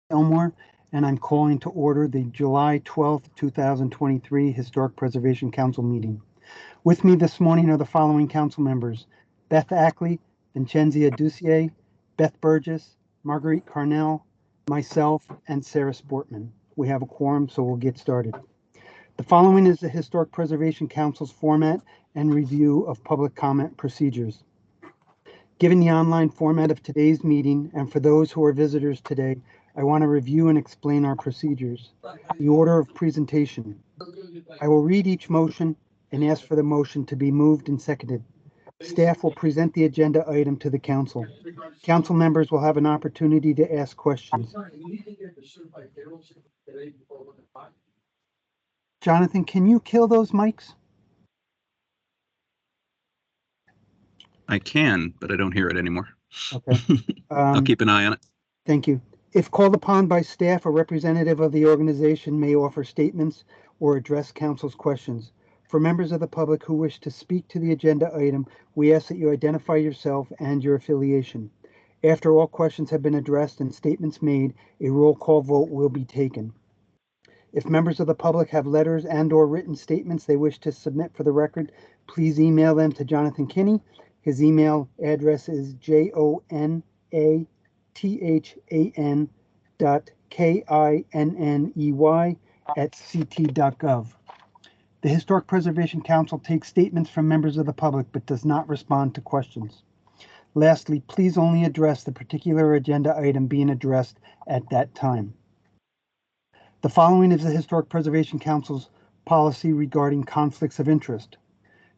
Elmore, and I'm calling to order the July 12th, 2023 Historic Preservation Council meeting. With me this morning are the following council members: Beth Ackley, Vincenzia Ducier, Beth Burgess, Marguerite Carnell, myself, and Sarah Sportman. We have a quorum, so we'll get started. The following is the Historic Preservation Council's format and review of public comment procedures. Given the online format of today's meeting, and for those who are visitors today, I want to review and explain our procedures. The order of presentation. I will read each motion and ask for the motion to be moved and seconded. Staff will present the agenda item to the council. Council members will have an opportunity to ask questions. Jonathan, can you kill those mics? I can, but I don't hear it anymore. Okay. I'll keep an eye on it. Thank you. If called upon by staff, a representative of the organization may offer statements or address council's questions. For members of the public who wish to speak to the agenda item, we ask that you identify yourself and your affiliation. After all questions have been addressed and statements made, a roll call vote will be taken. If members of the public have letters and/or written statements they wish to submit for the record, please email them to Jonathan Kinney. His email address is jonathan.kinney@ct.gov. The Historic Preservation Council takes statements from members of the public but does not respond to questions. Lastly, please only address the particular agenda item being addressed at that time. The following is the Historic Preservation Council's policy regarding conflicts of interest.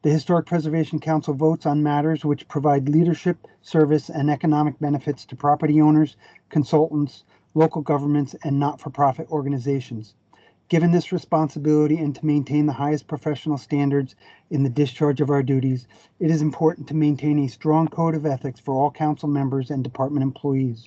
The Historic Preservation Council votes on matters which provide leadership, service, and economic benefits to property owners, consultants, local governments, and not-for-profit organizations. Given this responsibility and to maintain the highest professional standards in the discharge of our duties, it is important to maintain a strong code of ethics for all council members and department employees.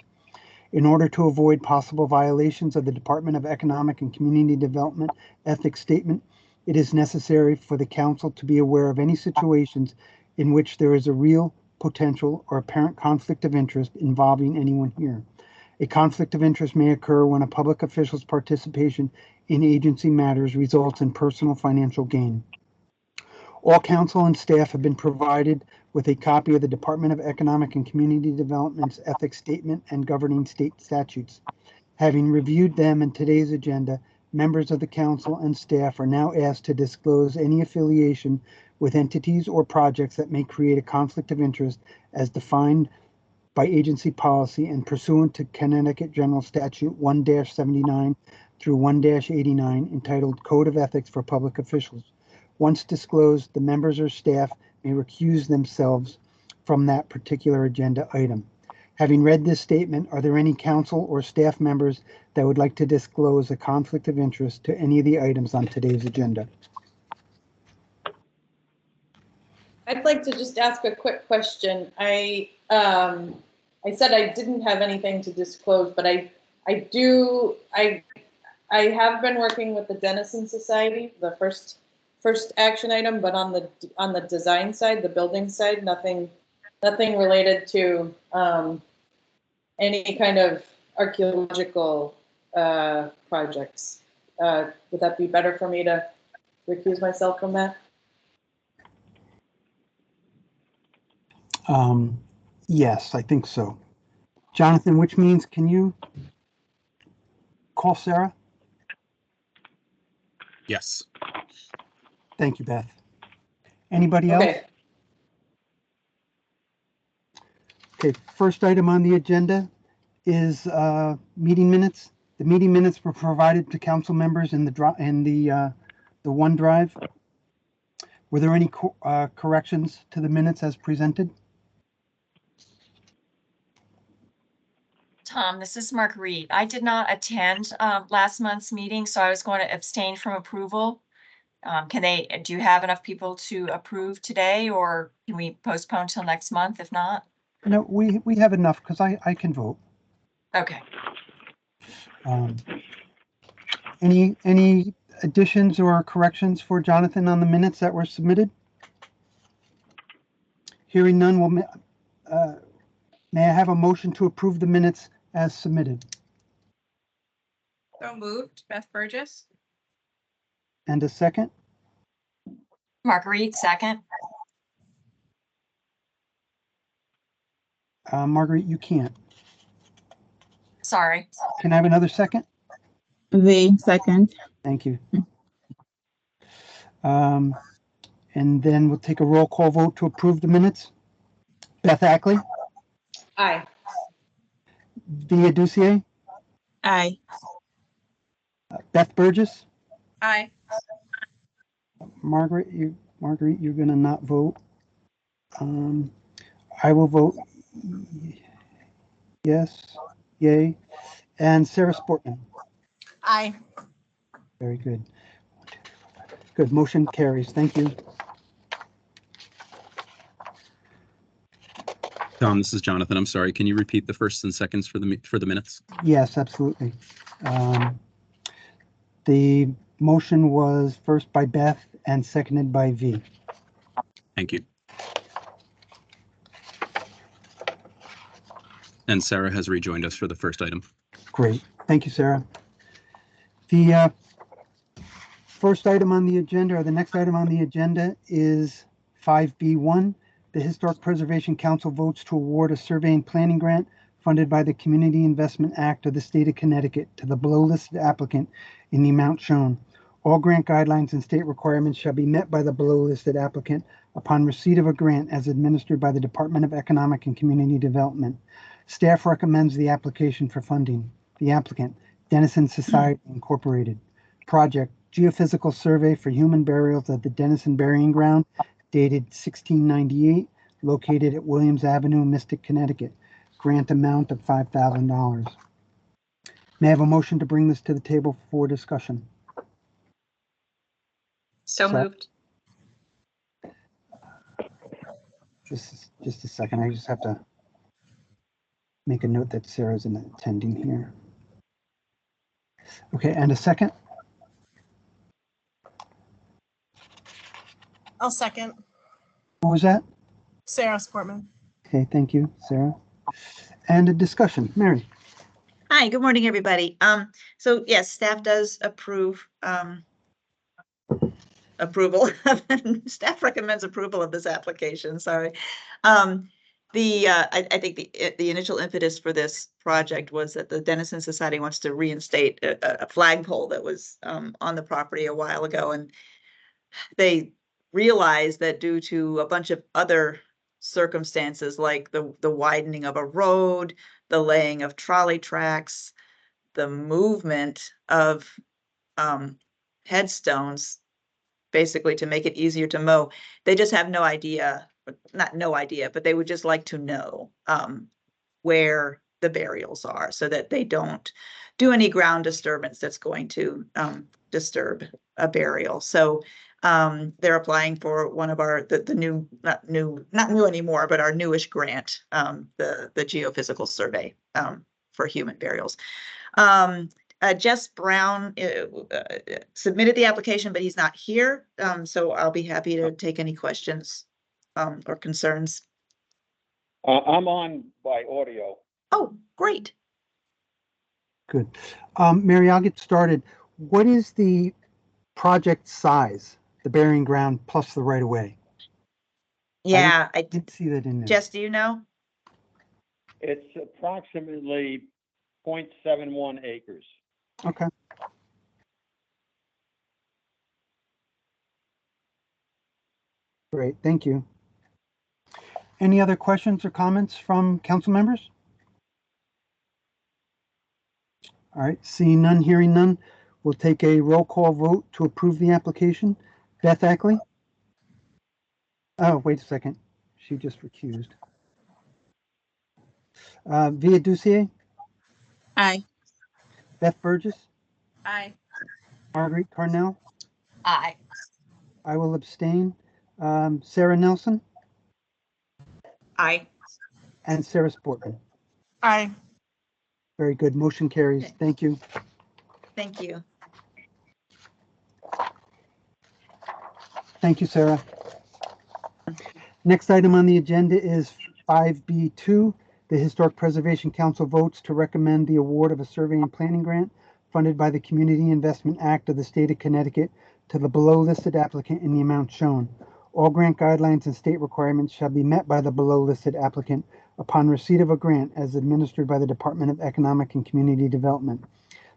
In order to avoid possible violations of the Department of Economic and Community Development ethics statement, it is necessary for the council to be aware of any situations in which there is a real, potential, or apparent conflict of interest involving anyone here. A conflict of interest may occur when a public official's participation in agency matters results in personal financial gain. All council and staff have been provided with a copy of the Department of Economic and Community Development's ethics statement and governing state statutes. Having reviewed them in today's agenda, members of the council and staff are now asked to disclose any affiliation with entities or projects that may create a conflict of interest as defined by agency policy and pursuant to Connecticut General Statute 1-79 through 1-89 entitled Code of Ethics for Public Officials. Once disclosed, the members or staff may recuse themselves from that particular agenda item. Having read this statement, are there any council or staff members that would like to disclose a conflict of interest to any of the items on today's agenda? I'd like to just ask a quick question. I said I didn't have anything to disclose, but I have been working with the Denison Society, the first action item, but on the design side, the building side, nothing related to any kind of archaeological projects. Would that be better for me to recuse myself from that? Yes, I think so. Jonathan, which means can you call Sarah? Yes. Thank you, Beth. Anybody else? Okay, first item on the agenda is meeting minutes. The meeting minutes were provided to council members in the OneDrive. Were there any corrections to the minutes as presented? Tom, this is Marguerite. I did not attend last month's meeting, so I was going to abstain from approval. Do you have enough people to approve today, or can we postpone till next month if not? No, we have enough because I can vote. Okay. Any additions or corrections for Jonathan on the minutes that were submitted? Hearing none, may I have a motion to approve the minutes as submitted? So moved. Beth Burgess. And a second? Marguerite, second. Marguerite, you can't. Sorry. Can I have another second? V, second. Thank you. And then we'll take a roll call vote to approve the minutes. Beth Ackley, Aye. Via Ducier, Aye. Beth Burgess, Aye. Margaret, you're gonna not vote. I will vote yes, yay, and Sarah Sportman. Aye. Very good. Good, motion carries. Thank you. Tom, this is Jonathan. I'm sorry. Can you repeat the firsts and seconds for the minutes? Yes, absolutely. The motion was first by Beth and seconded by V. Thank you. And Sarah has rejoined us for the first item. Great. Thank you, Sarah. The first item on the agenda, or the next item on the agenda, is 5B1. The Historic Preservation Council votes to award a survey and planning grant funded by the Community Investment Act of the State of Connecticut to the below-listed applicant in the amount shown. All grant guidelines and state requirements shall be met by the below-listed applicant upon receipt of a grant as administered by the Department of Economic and Community Development. Staff recommends the application for funding. The applicant, Denison Society Incorporated. Project, Geophysical Survey for Human Burials at the Denison Burying Ground, dated 1698, located at Williams Avenue, Mystic, Connecticut. Grant amount of $5,000. May I have a motion to bring this to the table for discussion? So So- moved. Just a second. I just have to make a note that Sarah's attending here. Okay, and a second? I'll second. What was that? Sarah Sportman. Okay, thank you, Sarah. And a discussion. Mary? Hi, good morning, everybody. So yes, staff does approve, approval. Staff recommends approval of this application, sorry. I think the initial impetus for this project was that the Denison Society wants to reinstate a flagpole that was on the property a while ago, and they realized that due to a bunch of other circumstances, like the widening of a road, the laying of trolley tracks, the movement of headstones, basically to make it easier to mow, they just have no idea, not no idea, but they would just like to know where the burials are so that they don't do any ground disturbance that's going to disturb a burial. So they're applying for one of our, the new, not new anymore, but our newish grant, the geophysical survey for human burials. Jess Brown submitted the application, but he's not here. So I'll be happy to take any questions or concerns. I'm on by audio. Oh, great. Good. Mary, I'll get started. What is the project size, the burying ground plus the right of way? Yeah, I Did see that in there. Jess, do you know? It's approximately 0.71 acres. Okay. Great, thank you. Any other questions or comments from council members? All right, seeing none, hearing none, we'll take a roll call vote to approve the application. Beth Ackley? Oh, wait a second. She just recused. Via Ducier? Aye. Beth Burgess? Aye. Marguerite Carnell? Aye. I will abstain. Sarah Nelson Aye. and Sarah Sportman. Aye. Very good. Motion carries. Okay. Thank you. Thank you. Thank you, Sarah. Next item on the agenda is 5B2. The Historic Preservation Council votes to recommend the award of a survey and planning grant funded by the Community Investment Act of the State of Connecticut to the below-listed applicant in the amount shown. All grant guidelines and state requirements shall be met by the below-listed applicant upon receipt of a grant as administered by the Department of Economic and Community Development.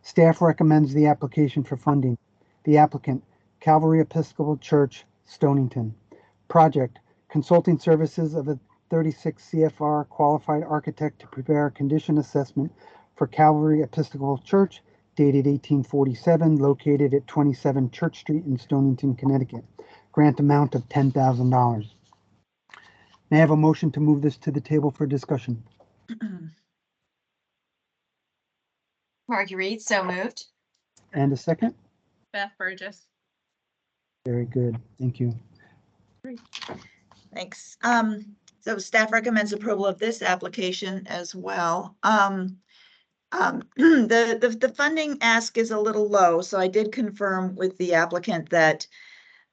Staff recommends the application for funding. The applicant, Calvary Episcopal Church, Stonington. Project, consulting services of a 36 CFR qualified architect to prepare a condition assessment for Calvary Episcopal Church dated 1847, located at 27 Church Street in Stonington, Connecticut. Grant amount of $10,000. May I have a motion to move this to the table for discussion? Marguerite, so moved. And a second? Beth Burgess. Very good. Thank you. Thanks. So staff recommends approval of this application as well. The funding ask is a little low, so I did confirm with the applicant that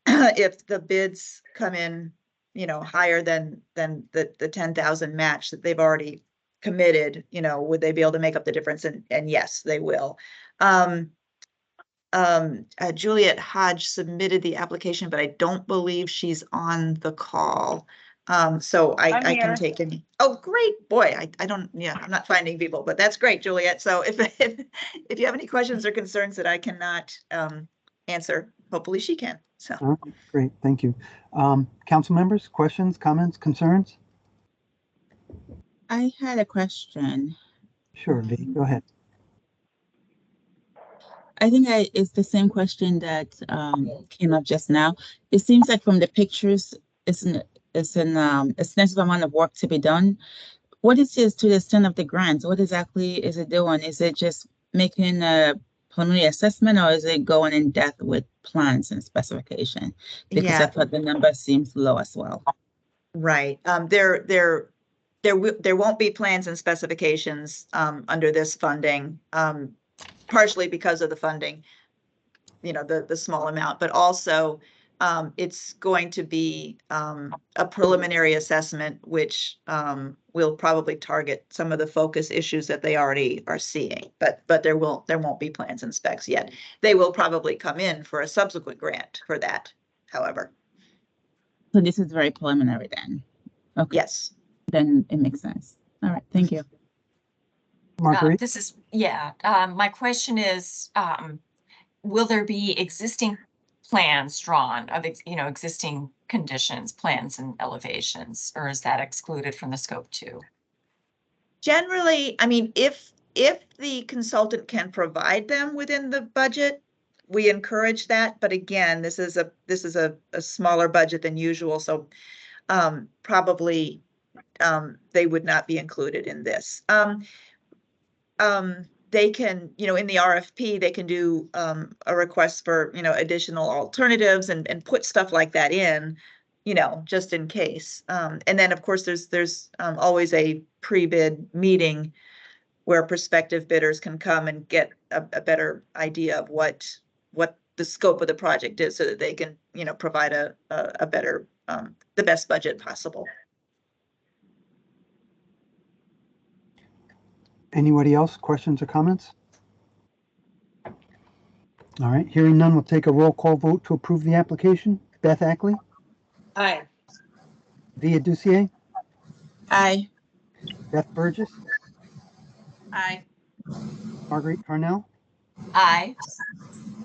if the bids come in, higher than the 10,000 match that they've already committed, would they be able to make up the difference? And yes, they will. Juliet Hodge submitted the application, but I don't believe she's on the call. So I I'm can here. take any. Oh, great. Boy, I don't, I'm not finding people, but that's great, Juliet. So if you have any questions or concerns that I cannot answer, hopefully she can. So. All right, great. Thank you. Council members, questions, comments, concerns? I had a question. Sure, Dee, go ahead. I think it's the same question that came up just now. It seems like from the pictures, it's an extensive amount of work to be done. What is this to the extent of the grant? What exactly is it doing? Is it just making a preliminary assessment, or is it going in depth with plans and specification? Because I Yeah. thought the number seems low as well. Right. There won't be plans and specifications under this funding, partially because of the funding, the small amount, but also it's going to be a preliminary assessment, which will probably target some of the focus issues that they already are seeing. But there won't be plans and specs yet. They will probably come in for a subsequent grant for that, however. So this is very preliminary then. Okay. Yes. Then it makes sense. All right. Thank you. Marguerite? My question is, will there be existing plans drawn of, existing conditions, plans and elevations, or is that excluded from the scope too? Generally, I mean, if the consultant can provide them within the budget, we encourage that. But again, this is a smaller budget than usual, so probably they would not be included in this. They can, in the RFP, they can do a request for, additional alternatives and put stuff like that in, just in case. And then, of course, there's always a pre-bid meeting where prospective bidders can come and get a better idea of what the scope of the project is, so that they can, provide a better, the best budget possible. Anybody else? Questions or comments? All right, hearing none, we'll take a roll call vote to approve the application. Beth Ackley, Aye. Via Ducier, Aye. Beth Burgess, Aye. Marguerite Carnell. Aye.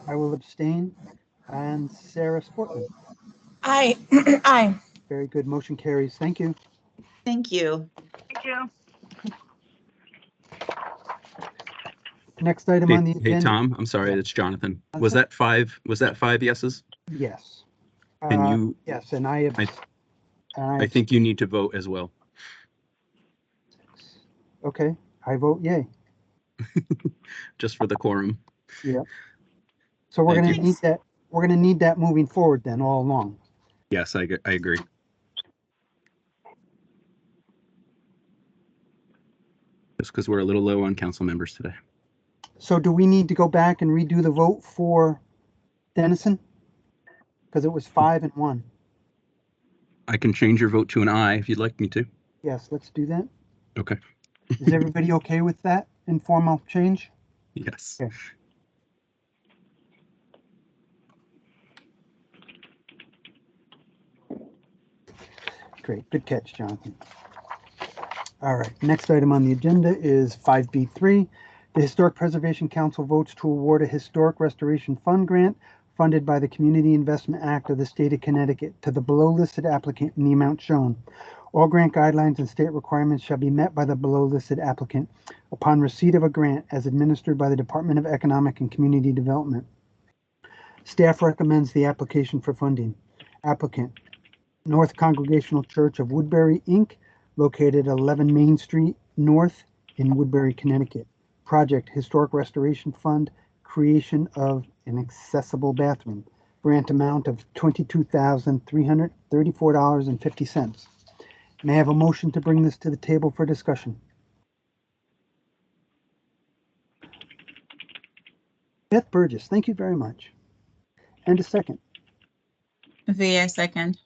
I will abstain. And Sarah Sportman. Aye. Aye. Very good. Motion carries. Thank you. Thank you. Thank you. Next item on the Hey, agenda. Tom, I'm sorry, it's Jonathan. Was that five yeses? Yes. And you, Yes, and I have. I think you need to vote as well. Okay, I vote yay. Just for the quorum. Yeah. So we're Thank gonna you. need that, we're gonna need that moving forward then all along. Yes, I agree. Just because we're a little low on council members today. So do we need to go back and redo the vote for Dennison? Because it was 5 and 1. I can change your vote to an aye if you'd like me to. Yes, let's do that. Okay. Is everybody okay with that informal change? Yes. Okay. straight. Good catch, Jonathan. All right, next item on the agenda is 5B3. The Historic Preservation Council votes to award a Historic Restoration Fund grant funded by the Community Investment Act of the State of Connecticut to the below listed applicant in the amount shown. All grant guidelines and state requirements shall be met by the below listed applicant upon receipt of a grant as administered by the Department of Economic and Community Development. Staff recommends the application for funding. Applicant, North Congregational Church of Woodbury, Inc., located at 11 Main Street North in Woodbury, Connecticut. Project, Historic Restoration Fund, creation of an accessible bathroom. Grant amount of $22,334.50. May I have a motion to bring this to the table for discussion? Beth Burgess, thank you very much. And a second. Via second.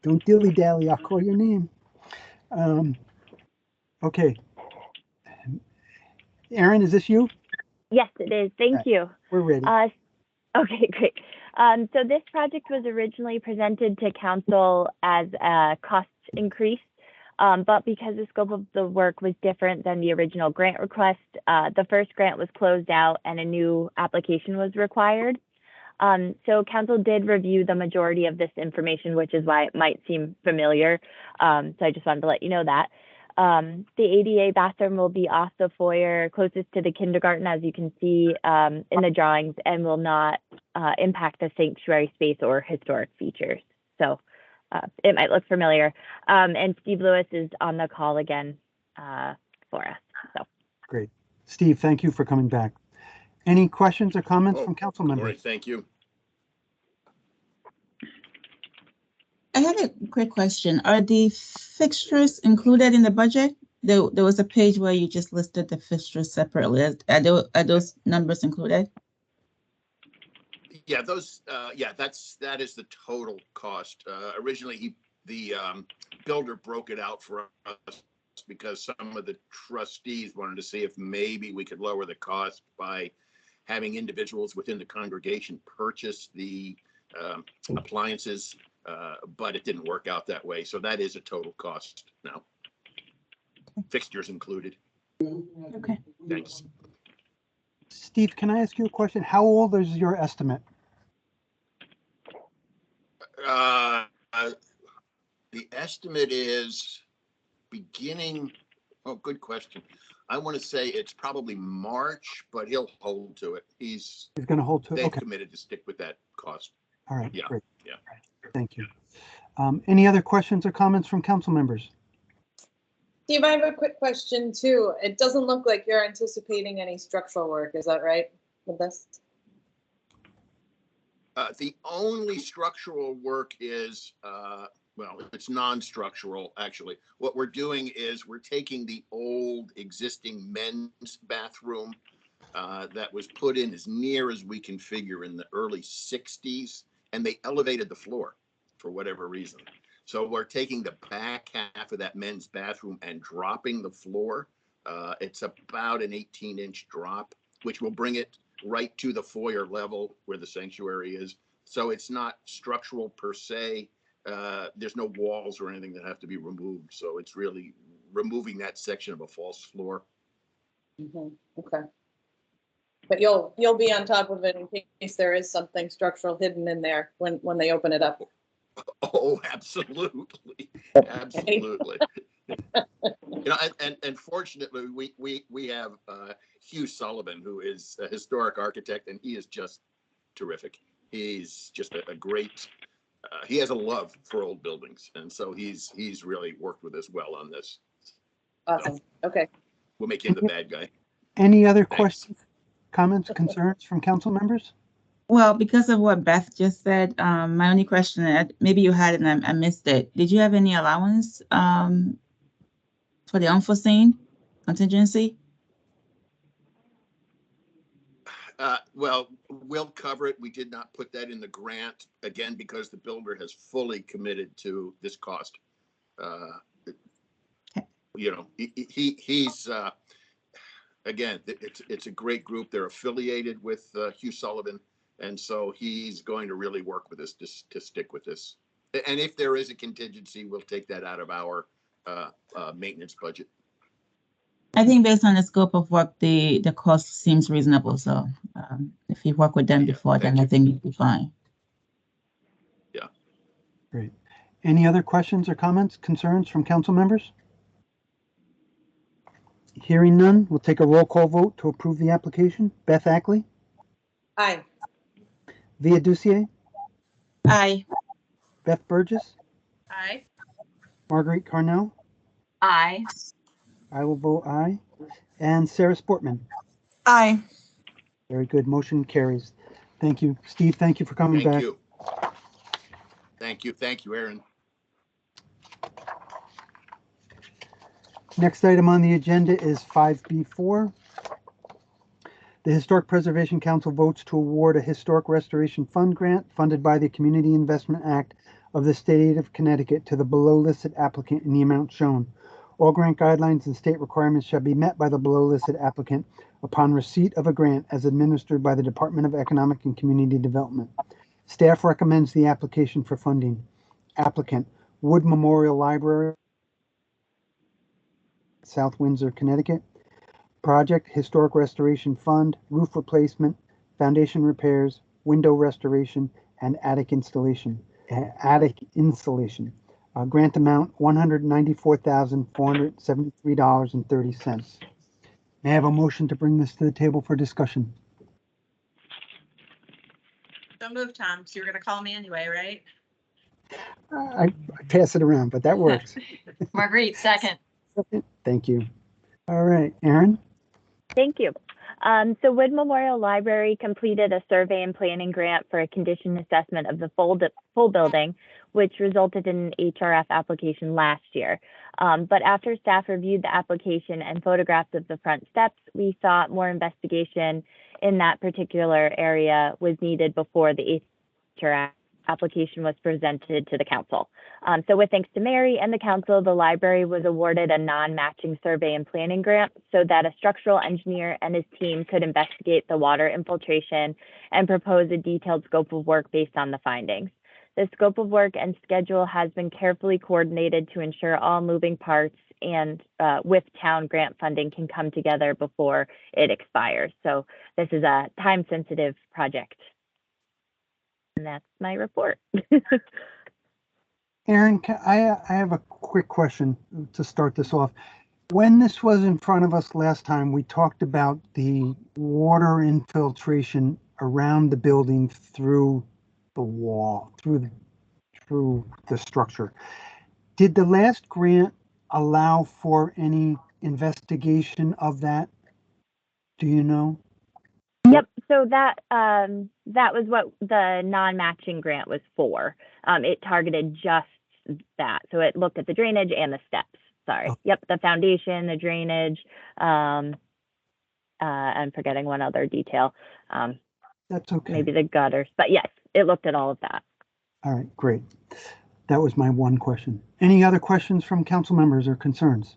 Don't dilly-dally, I'll call your name. Okay. Aaron, is this you? Yes, it is. Thank you. We're ready. Okay, great. So this project was originally presented to council as a cost increase, but because the scope of the work was different than the original grant request, the first grant was closed out and a new application was required. So council did review the majority of this information, which is why it might seem familiar. So I just wanted to let you know that. The ADA bathroom will be off the foyer closest to the kindergarten, as you can see in the drawings, and will not impact the sanctuary space or historic features. So it might look familiar. And Steve Lewis is on the call again for us. So. Great. Steve, thank you for coming back. Any questions or comments from council members? All right, thank you. I had a quick question. Are the fixtures included in the budget? There was a page where you just listed the fixtures separately. Are those numbers included? Yeah, those. That is the total cost. Originally, the builder broke it out for us because some of the trustees wanted to see if maybe we could lower the cost by having individuals within the congregation purchase the appliances. But it didn't work out that way. So that is a total cost now. Fixtures included. Okay. Thanks. Steve, can I ask you a question? How old is your estimate? The estimate is beginning. Oh, good question. I want to say it's probably March, but he'll hold to it. He's going to hold to it. They've Okay. committed to stick with that cost. All right. Yeah. Great. Yeah. Thank you. Any other questions or comments from council members? Steve, I have a quick question too. It doesn't look like you're anticipating any structural work. Is that right with this? The only structural work is, well, it's non-structural, actually. What we're doing is we're taking the old existing men's bathroom that was put in as near as we can figure in the early 60s, and they elevated the floor for whatever reason. So we're taking the back half of that men's bathroom and dropping the floor. It's about an 18-inch drop, which will bring it right to the foyer level where the sanctuary is. So it's not structural per se. There's no walls or anything that have to be removed. So it's really removing that section of a false floor. Mm-hmm. Okay. But you'll be on top of it in case there is something structural hidden in there when they open it up. Oh, absolutely. Absolutely. And fortunately, we have Hugh Sullivan, who is a historic architect, and he is just terrific. He's just a great, he has a love for old buildings. And so he's really worked with us well on this. Awesome. So okay. We'll make him the bad guy. Any other Thanks. questions, comments, concerns from council members? Well, because of what Beth just said, my only question, maybe you had it and I missed it. Did you have any allowance for the unforeseen contingency? Well, we'll cover it. We did not put that in the grant, again, because the builder has fully committed to this cost. You know, he's again, it's a great group. They're affiliated with Hugh Sullivan. And so he's going to really work with us to stick with this And if there is a contingency, we'll take that out of our maintenance budget. I think based on the scope of work, the cost seems reasonable. So if you work with them before, then I think you'll be fine. Great. Any other questions or comments, concerns from council members? Hearing none, we'll take a roll call vote to approve the application. Beth Ackley, Aye. Via Ducier, Aye. Beth Burgess, Aye. Marguerite Carnell. Aye. I will vote aye. And Sarah Sportman. Aye. Very good. Motion carries. Thank you. Steve, thank you for coming Thank back. you. Thank you, Aaron. Next item on the agenda is 5B4. The Historic Preservation Council votes to award a Historic Restoration Fund grant funded by the Community Investment Act of the State of Connecticut to the below listed applicant in the amount shown. All grant guidelines and state requirements shall be met by the below listed applicant upon receipt of a grant as administered by the Department of Economic and Community Development. Staff recommends the application for funding. Applicant, Wood Memorial Library, South Windsor, Connecticut. Project, Historic Restoration Fund, roof replacement, foundation repairs, window restoration, and attic installation. Grant amount $194,473.30. May I have a motion to bring this to the table for discussion? Don't move, Tom. So you were gonna call me anyway, right? I pass it around, but that works. Marguerite, second. Thank you. All right, Aaron? Thank you. So Wood Memorial Library completed a survey and planning grant for a condition assessment of the full building, which resulted in an HRF application last year. But after staff reviewed the application and photographs of the front steps, we thought more investigation in that particular area was needed before the HRF application was presented to the council. So with thanks to Mary and the council, the library was awarded a non-matching survey and planning grant so that a structural engineer and his team could investigate the water infiltration and propose a detailed scope of work based on the findings. The scope of work and schedule has been carefully coordinated to ensure all moving parts and with town grant funding can come together before it expires. So this is a time-sensitive project. And that's my report. Aaron, I have a quick question to start this off. When this was in front of us last time, we talked about the water infiltration around the building through the wall, through the structure. Did the last grant allow for any investigation of that? Do you know? Yep. So that was what the non-matching grant was for. It targeted just that. So it looked at the drainage and the steps. Sorry. Oh. Yep. The foundation, the drainage. I'm forgetting one other detail. That's okay. Maybe the gutters. But yes, it looked at all of that. All right, great. That was my one question. Any other questions from council members or concerns?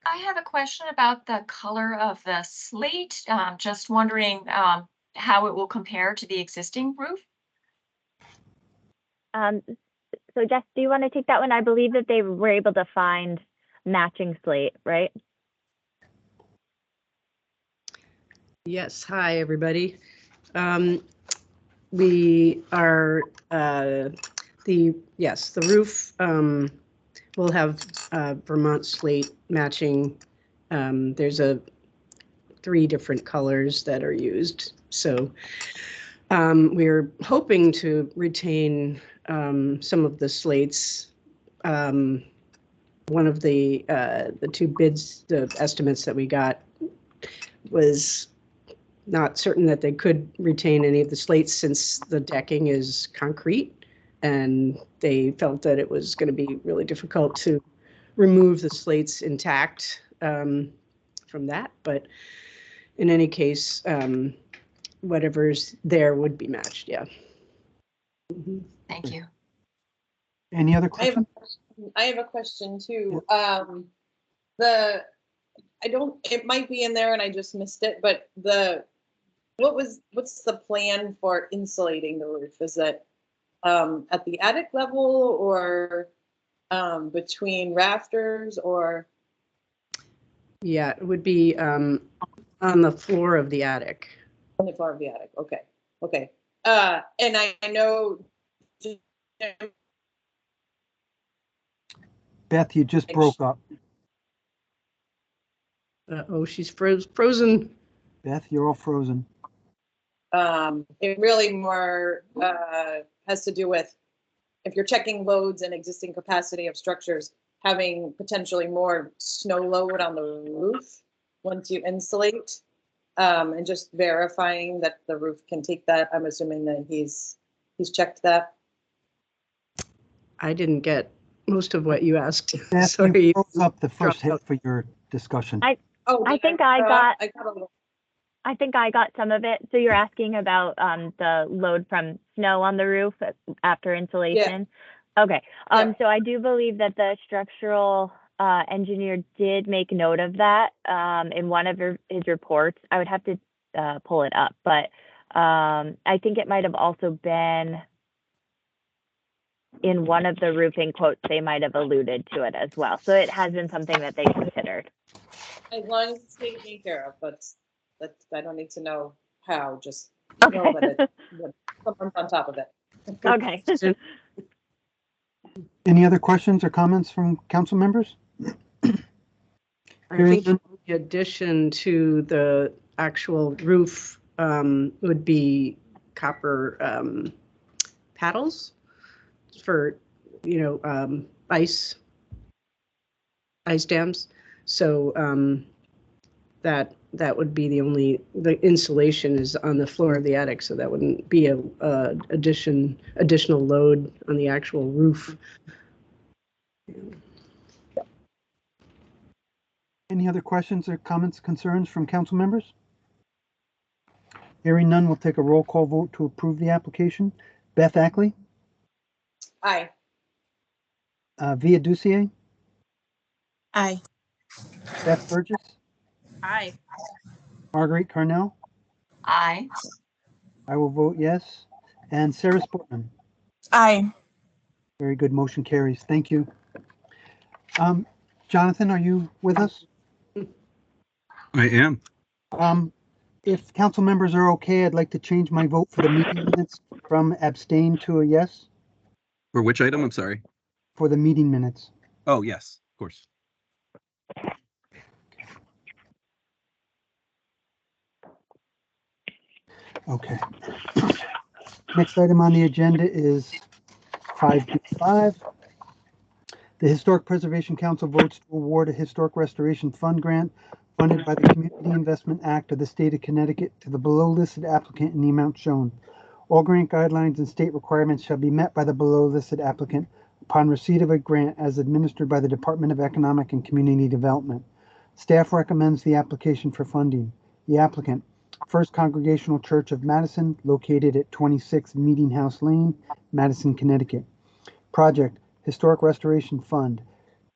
I have a question about the color of the slate. Just wondering how it will compare to the existing roof. So Jess, do you want to take that one? I believe that they were able to find matching slate, right? Yes, hi, everybody. We are, the roof will have Vermont slate matching. There's 3 different colors that are used. So we're hoping to retain some of the slates. One of the 2 bids, the estimates that we got was not certain that they could retain any of the slates since the decking is concrete, and they felt that it was going to be really difficult to remove the slates intact from that. But in any case, whatever's there would be matched. Yeah. Mm-hmm. Thank you. Any other questions? I have a question too. It might be in there and I just missed it, but what's the plan for insulating the roof? Is that at the attic level or between rafters or? Yeah, it would be on the floor of the attic. On the floor of the attic, okay, okay. And I know. Beth, you just broke up. Oh, she's frozen. Beth, you're all frozen. It really more has to do with if you're checking loads and existing capacity of structures, having potentially more snow load on the roof once you insulate, and just verifying that the roof can take that. I'm assuming that he's checked that. I didn't get most of what you asked. Beth, Sorry. you froze up the first dropped hit out. for your discussion. I think I got a I think I got some of it. So you're asking about the load from snow on the roof after insulation? Okay. So I do believe that the structural engineer did make note of that in one of his reports. I would have to pull it up, but I think it might have also been in one of the roofing quotes. They might have alluded to it as well. So it has been something that they considered. As long as it's taken care of, but I don't need to know how, just Okay. know that someone's on top of it. Okay. Any other questions or comments from council members? I think in addition to the actual roof would be copper paddles for, ice dams. So that would be the insulation is on the floor of the attic, so that wouldn't be a additional load on the actual roof. Any other questions or comments, concerns from council members? Hearing none, we'll take a roll call vote to approve the application. Beth Ackley, Aye. Via Ducier, Aye. Beth Burgess, Aye. Marguerite Carnell. Aye. I will vote yes. And Sarah Sportman. Aye. Very good. Motion carries. Thank you. Jonathan, are you with us? I am. If council members are okay, I'd like to change my vote for the meeting minutes from abstain to a yes For which item? I'm sorry. for the meeting minutes. Oh, yes, of course. Okay. Next item on the agenda is 5.5. The Historic Preservation Council votes to award a Historic Restoration Fund grant funded by the Community Investment Act of the State of Connecticut to the below listed applicant in the amount shown. All grant guidelines and state requirements shall be met by the below listed applicant upon receipt of a grant as administered by the Department of Economic and Community Development. Staff recommends the application for funding. The applicant, First Congregational Church of Madison, located at 26 Meeting House Lane, Madison, Connecticut. Project, Historic Restoration Fund,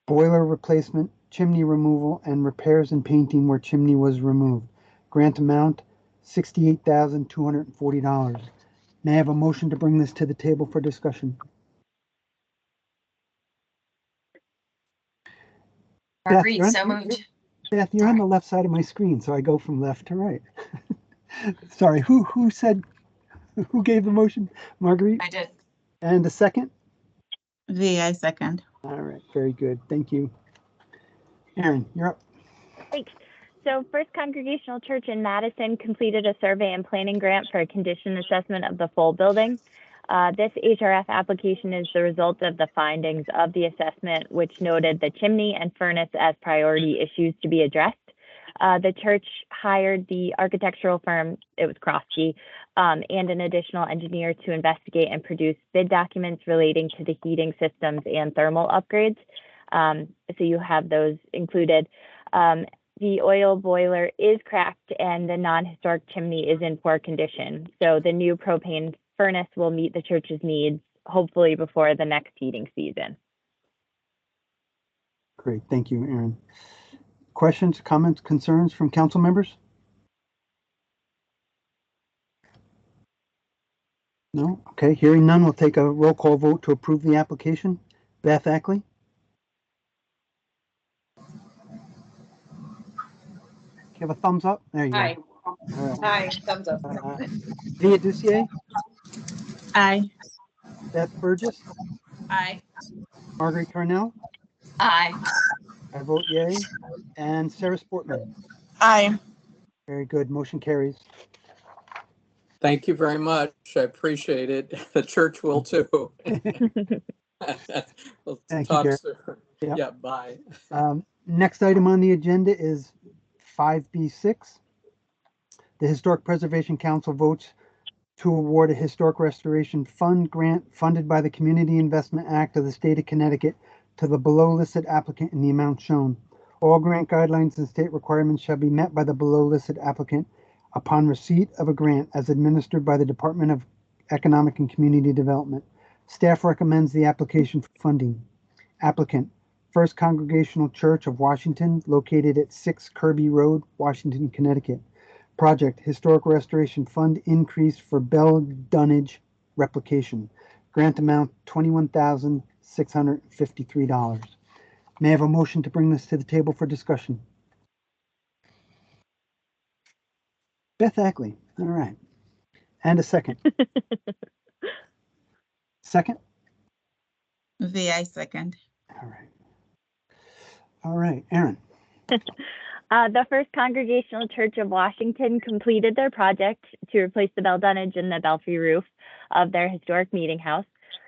boiler replacement, chimney removal, and repairs and painting where chimney was removed. Grant amount, $68,240. May I have a motion to bring this to the table for discussion? Marguerite, Beth, so moved. Beth, you're on the left side of my screen, so I go from left to right. Sorry, who gave the motion? Marguerite? I did. And the second? VI second. All right, very good. Thank you. Erin, you're up. Thanks. So First Congregational Church in Madison completed a survey and planning grant for a condition assessment of the full building. This HRF application is the result of the findings of the assessment, which noted the chimney and furnace as priority issues to be addressed. The church hired the architectural firm, it was Kroski, and an additional engineer to investigate and produce bid documents relating to the heating systems and thermal upgrades. So you have those included. The oil boiler is cracked and the non-historic chimney is in poor condition. So the new propane furnace will meet the church's needs, hopefully before the next heating season. Great, thank you, Erin. Questions, comments, concerns from council members? No? Okay, hearing none, we'll take a roll call vote to approve the application. Beth Ackley? Give a thumbs up? There you go. Aye. All right. Aye, thumbs up. Via Ducier, Aye. Beth Burgess, Aye. Marguerite Carnell, Aye. I vote yay, and Sarah Sportman. Aye. Very good, motion carries. Thank you very much. I appreciate it. The church will too. We'll Thank you, talk Gary. soon. Yep. Yeah, bye. Next item on the agenda is 5B6. The Historic Preservation Council votes to award a Historic Restoration Fund grant funded by the Community Investment Act of the State of Connecticut to the below listed applicant in the amount shown. All grant guidelines and state requirements shall be met by the below listed applicant upon receipt of a grant as administered by the Department of Economic and Community Development. Staff recommends the application for funding. Applicant, First Congregational Church of Washington, located at 6 Kirby Road, Washington, Connecticut. Project, Historic Restoration Fund increase for Bell Dunnage replication. Grant amount $21,653. May I have a motion to bring this to the table for discussion? Beth Ackley, all right. And a second. Second? VI second. All right. All right, Aaron. The First Congregational Church of Washington completed their project to replace the bell dunnage and the belfry roof of their historic meeting house,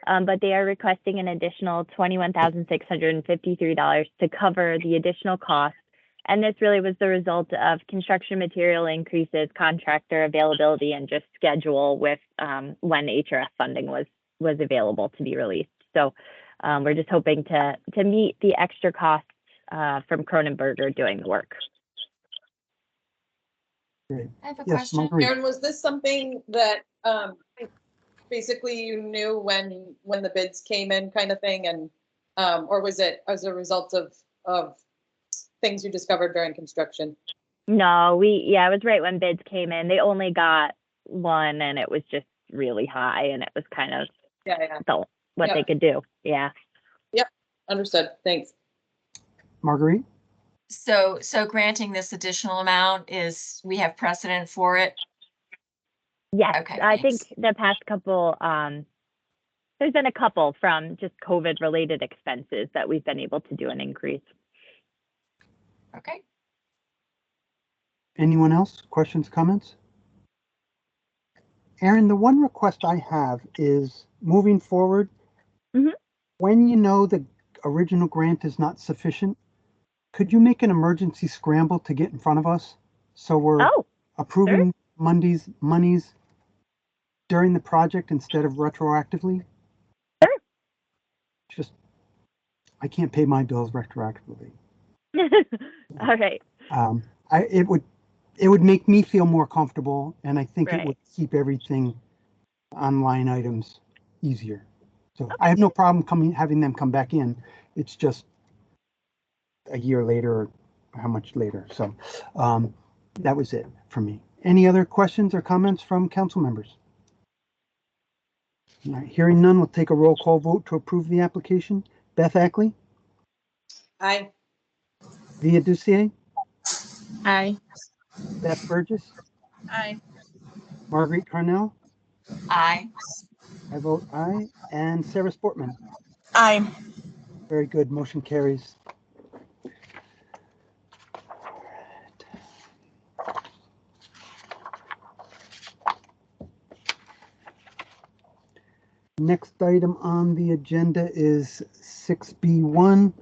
but they are requesting an additional $21,653 to cover the additional cost. And this really was the result of construction material increases, contractor availability, and just schedule with when HRF funding was available to be released. So we're just hoping to meet the extra costs from Cronenberger doing the work. Great. I have a Yes, question. Marguerite. Aaron, was this something that basically you knew when the bids came in kind of thing, and or was it as a result of things you discovered during construction? No, it was right when bids came in. They only got one, and it was just really high, and it was kind of what they could do. Yeah. Yep, understood. Thanks. Marguerite? So granting this additional amount is, we have precedent for it? Yes, Okay, I thanks. think the past couple, there's been a couple from just COVID related expenses that we've been able to do an increase. Okay. Anyone else? Questions, comments? Aaron, the one request I have is moving forward, when you know the original grant is not sufficient, could you make an emergency scramble to get in front of us? So we're approving monies during the project instead of retroactively? Sure. Just, I can't pay my bills retroactively. All right. It would make me feel more comfortable, and I think it Right. would keep everything on line items easier. So I have no problem having them come back in. It's just a year later or how much later. So that was it for me. Any other questions or comments from council members? All right, hearing none, we'll take a roll call vote to approve the application. Beth Ackley? Aye. Via Ducier? Aye. Beth Burgess? Aye. Marguerite Carnell? Aye. I vote aye. And Sarah Sportman? Aye. Very good, motion carries. Next item on the agenda is 6B1.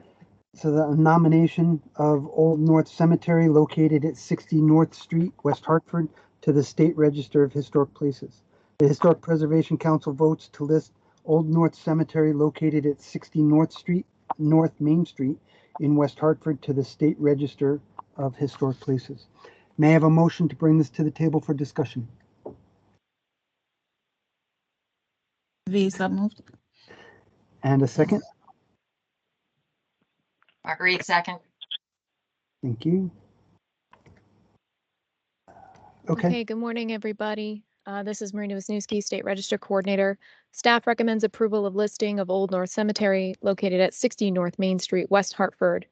So the nomination of Old North Cemetery located at 60 North Street, West Hartford, to the State Register of Historic Places. The Historic Preservation Council votes to list Old North Cemetery located at 60 North Street, North Main Street in West Hartford to the State Register of Historic Places. May I have a motion to bring this to the table for discussion? V so moved. And a second? Marguerite, second. Thank you. Okay. Okay, good morning, everybody. This is Marina Wisniewski, State Register Coordinator. Staff recommends approval of listing of Old North Cemetery located at 60 North Main Street, West Hartford,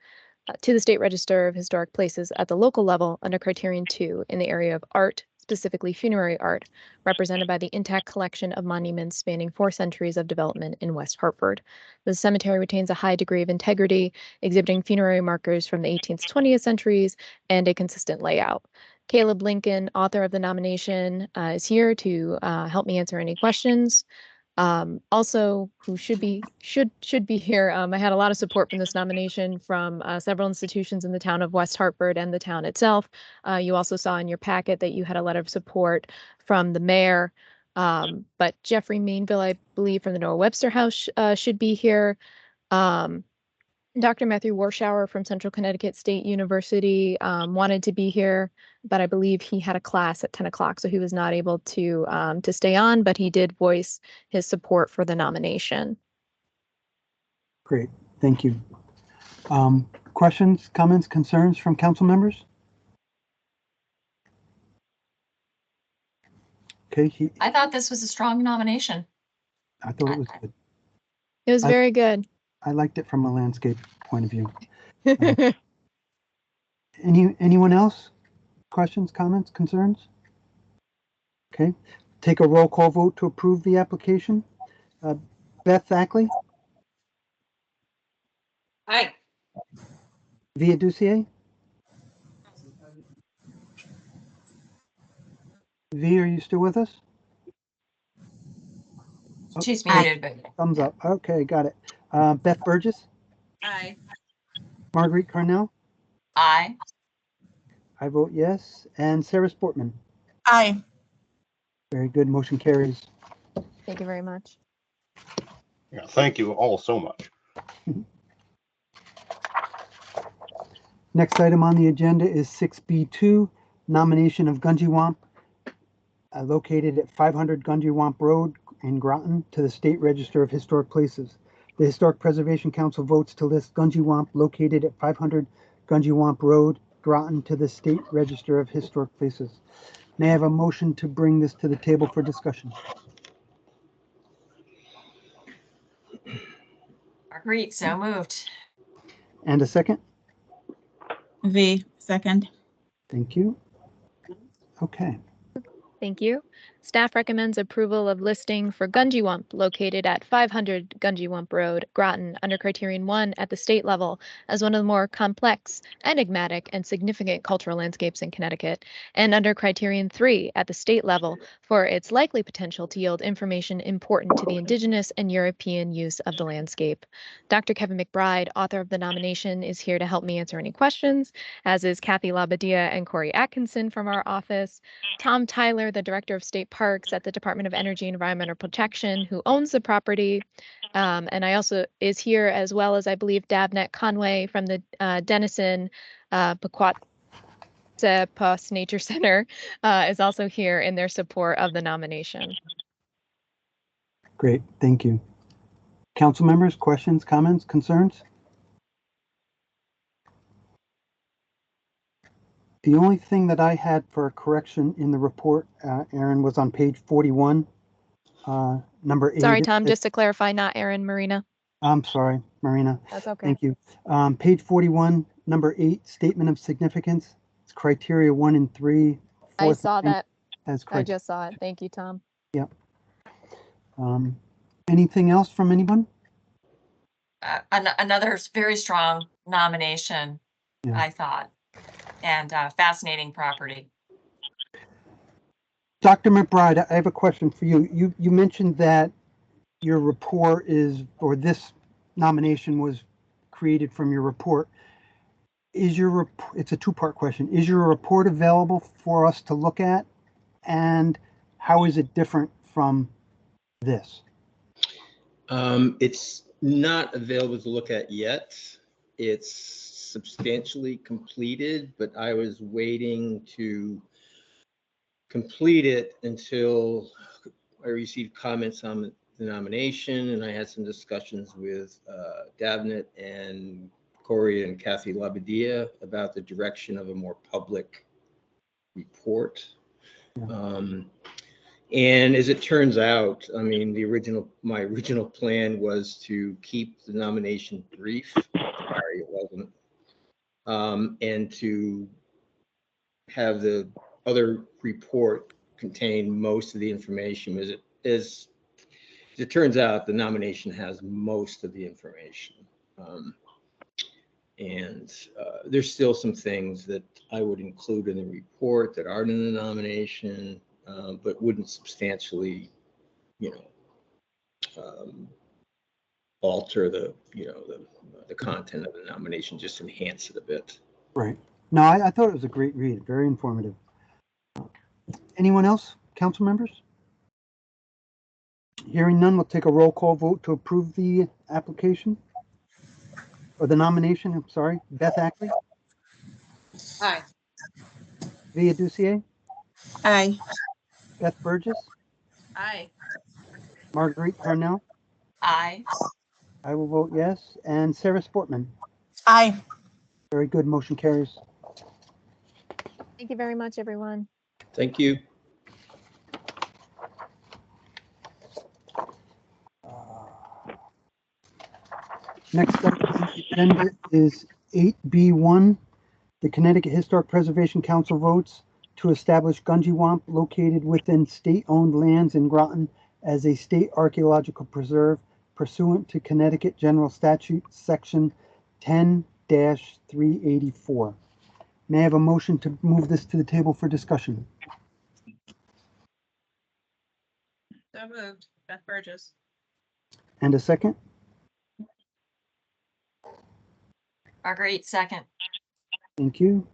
to the State Register of Historic Places at the local level under Criterion 2 in the area of art, specifically funerary art, represented by the intact collection of monuments spanning 4 centuries of development in West Hartford. The cemetery retains a high degree of integrity, exhibiting funerary markers from the 18th to 20th centuries and a consistent layout. Caleb Lincoln, author of the nomination, is here to help me answer any questions. Also, who should be here. I had a lot of support from this nomination from several institutions in the town of West Hartford and the town itself. You also saw in your packet that you had a letter of support from the mayor. But Jeffrey Mainville, I believe, from the Noah Webster House should be here. Dr. Matthew Warshauer from Central Connecticut State University wanted to be here, but I believe he had a class at 10 o'clock, so he was not able to stay on, but he did voice his support for the nomination. Great, thank you. Questions, comments, concerns from council members? Okay, I thought this was a strong nomination. I thought it was good. It was very good. I liked it from a landscape point of view. Anyone else? Questions, comments, concerns? Okay, take a roll call vote to approve the application. Beth Ackley, Aye. Via Ducier. V, are you still with us? She's Oh, muted, but thumbs up. Okay, got it. Beth Burgess, Aye. Marguerite Carnell. aye. I vote yes. And Sarah Sportman. Aye. Very good. Motion carries. Thank you very much. Yeah, thank you all so much. Next item on the agenda is 6B2, nomination of Gunjiwamp, located at 500 Gunjiwamp Road in Groton, to the State Register of Historic Places. The Historic Preservation Council votes to list Gunjiwamp located at 500 Gunjiwamp Road, Groton, to the State Register of Historic Places. May I have a motion to bring this to the table for discussion? Marguerite, so moved. And a second? V, second. Thank you. Okay. Thank you. Staff recommends approval of listing for Gunjiwamp located at 500 Gunjiwamp Road, Groton, under Criterion 1 at the state level as one of the more complex, enigmatic, and significant cultural landscapes in Connecticut, and under Criterion 3 at the state level for its likely potential to yield information important to the Indigenous and European use of the landscape. Dr. Kevin McBride, author of the nomination, is here to help me answer any questions, as is Kathy Labadia and Corey Atkinson from our office. Tom Tyler, the Director of State Parks at the Department of Energy and Environmental Protection, who owns the property. And I also is here, as well as I believe Dabnett Conway from the Denison Pequot Nature Center is also here in their support of the nomination. Great, thank you. Council members, questions, comments, concerns? The only thing that I had for a correction in the report, Aaron, was on page 41, number 8. Sorry, Tom, just to clarify, not Aaron, Marina. I'm sorry, Marina. That's okay. Thank you. Page 41, number 8, statement of significance. It's criteria 1 and 3. I saw that. As I just saw it. Thank you, Tom. Yep. Anything else from anyone? Another very strong nomination, Yeah. I thought, and fascinating property. Dr. McBride, I have a question for you. You mentioned that your report is, or this nomination was created from your report. Is your it's a two-part question. Is your report available for us to look at? And how is it different from this? It's not available to look at yet. It's substantially completed, but I was waiting to complete it until I received comments on the nomination, and I had some discussions with Dabnett and Corey and Kathy Labadia about the direction of a more public report. And as it turns out, I mean, my original plan was to keep the nomination brief. Sorry, it wasn't. And to have the other report contain most of the information. As it turns out, the nomination has most of the information. There's still some things that I would include in the report that aren't in the nomination, but wouldn't substantially, alter the content of the nomination, just enhance it a bit. Right. No, I thought it was a great read, very informative. Anyone else, council members? Hearing none, we'll take a roll call vote to approve the application or the nomination. I'm sorry. Beth Ackley, Aye. Via Ducier, Aye. Beth Burgess, Aye. Marguerite Cornell. Aye. I will vote yes. And Sarah Sportman. Aye. Very good. Motion carries. Thank you very much, everyone. Thank you. Next up on the agenda is 8B1. The Connecticut Historic Preservation Council votes to establish Gunjiwamp located within state-owned lands in Groton as a state archaeological preserve pursuant to Connecticut General Statute Section 10-384. May I have a motion to move this to the table for discussion? So moved. Beth Burgess. And a second? Marguerite, second. Thank you.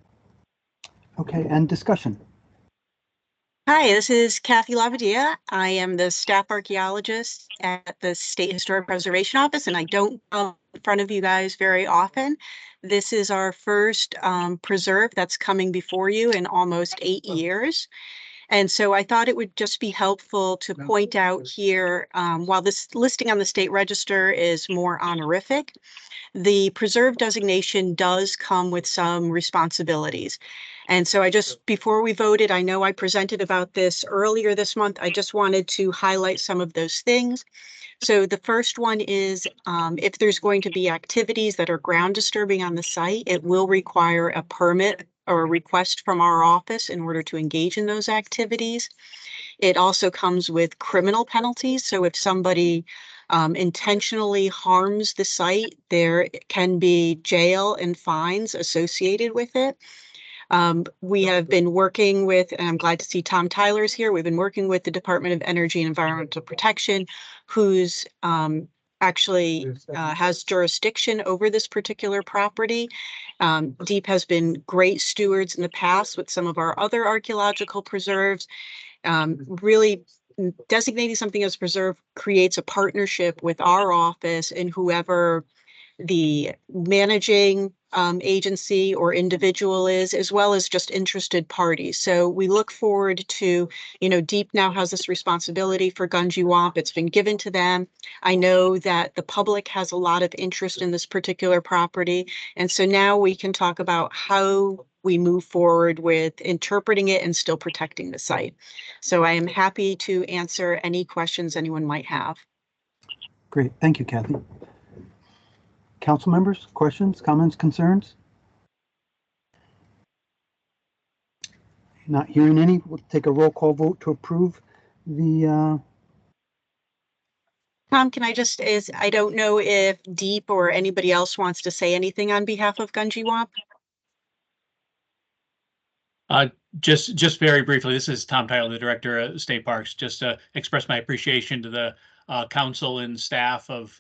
Okay, and discussion. Hi, this is Kathy Lavadia. I am the staff archaeologist at the State Historic Preservation Office, and I don't come in front of you guys very often. This is our first preserve that's coming before you in almost 8 years. And so I thought it would just be helpful to point out here, while this listing on the state register is more honorific, the preserve designation does come with some responsibilities. And so before we voted, I know I presented about this earlier this month. I just wanted to highlight some of those things. So the first one is if there's going to be activities that are ground disturbing on the site, it will require a permit or a request from our office in order to engage in those activities. It also comes with criminal penalties. So if somebody intentionally harms the site, there can be jail and fines associated with it. We have been working with, and I'm glad to see Tom Tyler's here. We've been working with the Department of Energy and Environmental Protection, who's actually has jurisdiction over this particular property. DEEP has been great stewards in the past with some of our other archaeological preserves. Really designating something as preserve creates a partnership with our office and whoever the managing agency or individual is, as well as just interested parties. So we look forward to, DEEP now has this responsibility for Gunjiwamp. It's been given to them. I know that the public has a lot of interest in this particular property. And so now we can talk about how we move forward with interpreting it and still protecting the site. So I am happy to answer any questions anyone might have. Great. Thank you, Kathy. Council members, questions, comments, concerns? Not hearing any, we'll take a roll call vote to approve the. Tom, can I I don't know if DEEP or anybody else wants to say anything on behalf of Gunjiwamp? Just very briefly, this is Tom Tyler, the Director of State Parks, just to express my appreciation to the council and staff of,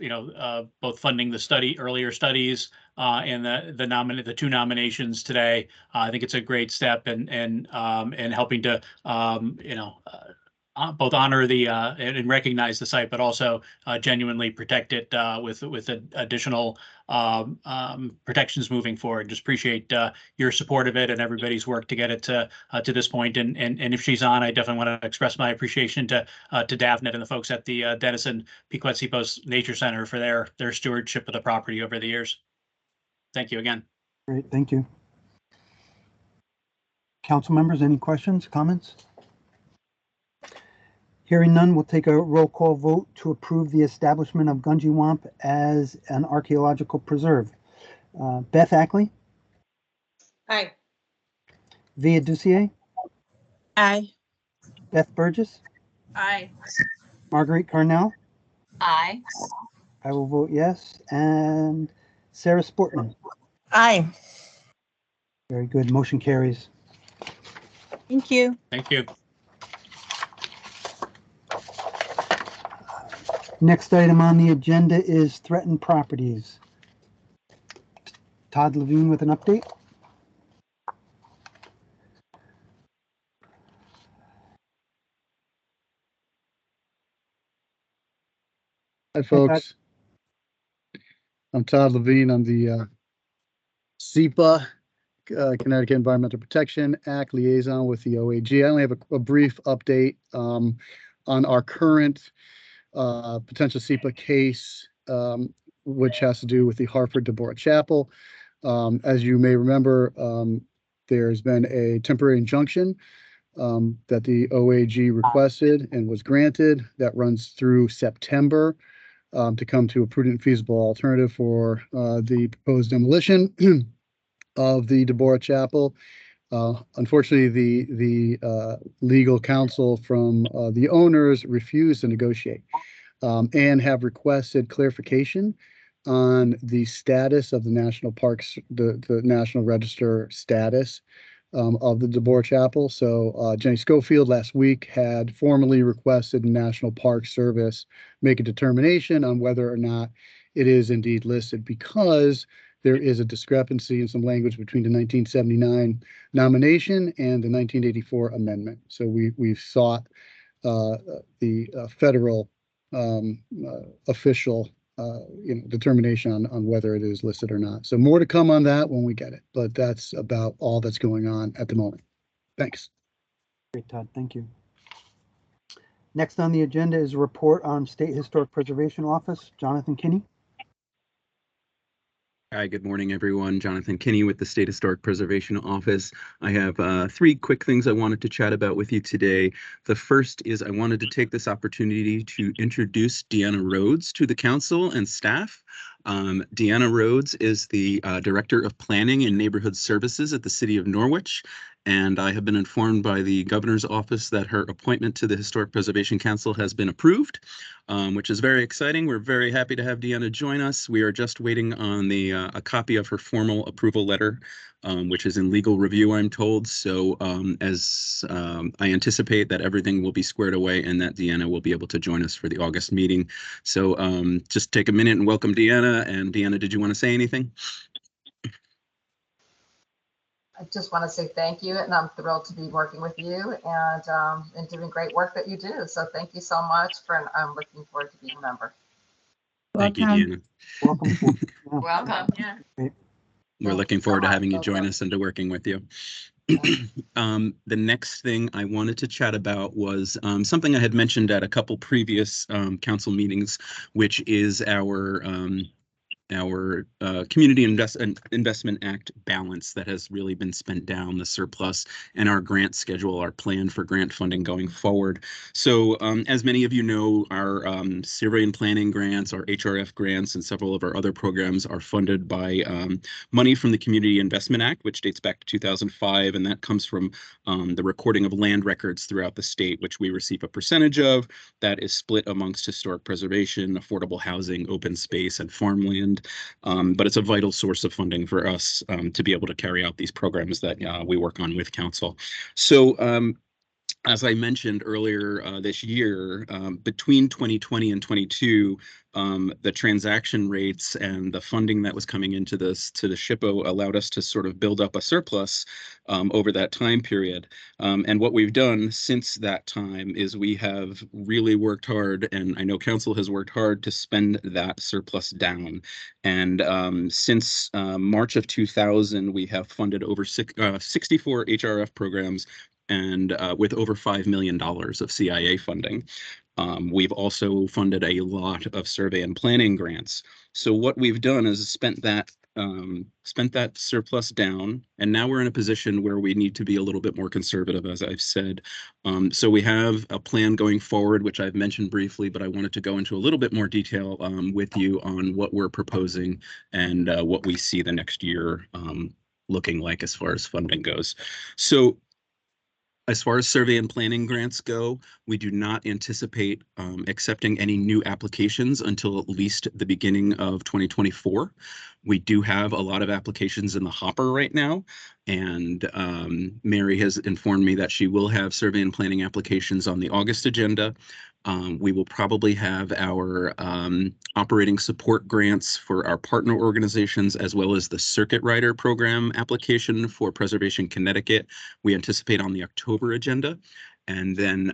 both funding the earlier studies and the two nominations today. I think it's a great step and helping to, both honor and recognize the site, but also genuinely protect it with additional protections moving forward. Just appreciate your support of it and everybody's work to get it to this point. And if she's on, I definitely want to express my appreciation to Davnet and the folks at the Denison Pequot Seapost Nature Center for their stewardship of the property over the years. Thank you again. Great, thank you. Council members, any questions, comments? Hearing none, we'll take a roll call vote to approve the establishment of Gungy as an archaeological preserve. Beth Ackley, Aye. Via Ducier, Aye. Beth Burgess, Aye. Marguerite Carnell. Aye. I will vote yes. And Sarah Sportman. Aye. Very good. Motion carries. Thank you. Thank you. Next item on the agenda is threatened properties. Todd Levine with an update. Hi, folks. I'm Todd Levine. I'm the SEPA, Connecticut Environmental Protection Act liaison with the OAG. I only have a brief update on our current potential SEPA case, which has to do with the Hartford Deborah Chapel. As you may remember, there's been a temporary injunction that the OAG requested and was granted that runs through September to come to a prudent and feasible alternative for the proposed demolition of the Deborah Chapel. Unfortunately, the legal counsel from the owners refused to negotiate and have requested clarification on the status of the national parks, the National Register status of the Deborah Chapel. So Jenny Schofield last week had formally requested the National Park Service make a determination on whether or not it is indeed listed, because there is a discrepancy in some language between the 1979 nomination and the 1984 amendment. So we've sought the federal official determination on whether it is listed or not. So more to come on that when we get it, but that's about all that's going on at the moment. Thanks. Great, Todd. Thank you. Next on the agenda is a report on State Historic Preservation Office. Jonathan Kinney. Hi, good morning, everyone. Jonathan Kinney with the State Historic Preservation Office. I have three quick things I wanted to chat about with you today. The first is I wanted to take this opportunity to introduce Deanna Rhodes to the council and staff. Deanna Rhodes is the Director of Planning and Neighborhood Services at the City of Norwich, and I have been informed by the Governor's Office that her appointment to the Historic Preservation Council has been approved, which is very exciting. We're very happy to have Deanna join us. We are just waiting on a copy of her formal approval letter, which is in legal review, I'm told. So as I anticipate that everything will be squared away and that Deanna will be able to join us for the August meeting. So just take a minute and welcome Deanna. And Deanna, did you want to say anything? I just want to say thank you, and I'm thrilled to be working with you and doing great work that you do. So thank you so much, and I'm looking forward to being a member. Thank you, Deanna. Welcome. Welcome. Yeah. We're looking forward to having you join us and to working with you. The next thing I wanted to chat about was something I had mentioned at a couple previous council meetings, which is our Community Investment Act balance that has really been spent down, the surplus, and our grant schedule, our plan for grant funding going forward. So as many of you know, our survey and planning grants, our HRF grants, and several of our other programs are funded by money from the Community Investment Act, which dates back to 2005, and that comes from the recording of land records throughout the state, which we receive a percentage of. That is split amongst historic preservation, affordable housing, open space, and farmland. But it's a vital source of funding for us to be able to carry out these programs that we work on with council. So as I mentioned earlier this year, between 2020 and 22, the transaction rates and the funding that was coming into this to the SHPO allowed us to sort of build up a surplus over that time period. And what we've done since that time is we have really worked hard, and I know council has worked hard to spend that surplus down. And since March of 2000, we have funded over 64 HRF programs and with over $5 million of CIA funding. We've also funded a lot of survey and planning grants. So what we've done is spent that spent that surplus down, and now we're in a position where we need to be a little bit more conservative, as I've said. So we have a plan going forward, which I've mentioned briefly, but I wanted to go into a little bit more detail with you on what we're proposing and what we see the next year looking like as far as funding goes. So as far as survey and planning grants go, we do not anticipate accepting any new applications until at least the beginning of 2024. We do have a lot of applications in the hopper right now, and Mary has informed me that she will have survey and planning applications on the August agenda. We will probably have our operating support grants for our partner organizations, as well as the Circuit Rider program application for Preservation Connecticut. We anticipate on the October agenda. And then